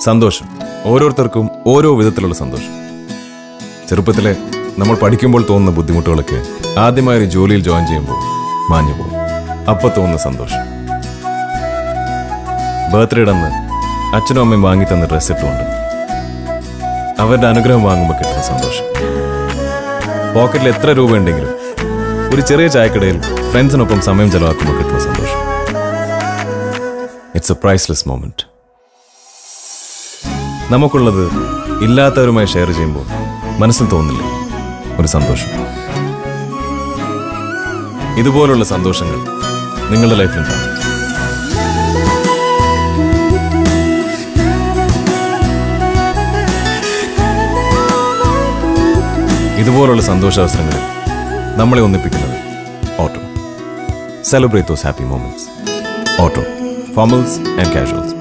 സന്തോഷം ഓരോരുത്തർക്കും ഓരോ വിധത്തിലുള്ള സന്തോഷം. ചെറുപ്പത്തിലെ നമ്മൾ പഠിക്കുമ്പോൾ തോന്നുന്ന ബുദ്ധിമുട്ടുകളൊക്കെ ആദ്യമായി ഒരു ജോലിയിൽ ജോയിൻ ചെയ്യുമ്പോൾ മാഞ്ഞു പോകും. അപ്പോൾ തോന്നുന്ന സന്തോഷം. ബർത്ത്ഡേയുടെ അന്ന് അച്ഛനും അമ്മയും വാങ്ങി തന്ന ഡ്രസ്സ് ഇട്ടുകൊണ്ട് അവരുടെ അനുഗ്രഹം വാങ്ങുമ്പോൾ കിട്ടുന്ന സന്തോഷം. പോക്കറ്റിൽ എത്ര രൂപ ഉണ്ടെങ്കിലും ഒരു ചെറിയ ചായക്കടയിൽ ഫ്രണ്ട്സിനൊപ്പം സമയം ചെലവാക്കുമ്പോൾ കിട്ടുന്ന സന്തോഷം. It's A priceless moment. നമുക്കുള്ളത് ഇല്ലാത്തവരുമായി ഷെയർ ചെയ്യുമ്പോൾ മനസ്സിൽ തോന്നില്ല ഒരു സന്തോഷം. ഇതുപോലുള്ള സന്തോഷങ്ങൾ നിങ്ങളുടെ ലൈഫിലുണ്ടാകും. ഇതുപോലുള്ള സന്തോഷാവസരങ്ങളിൽ നമ്മളെ ഒന്നിപ്പിക്കുന്നത് Otto. Celebrate those happy moments. Otto, formals and casuals.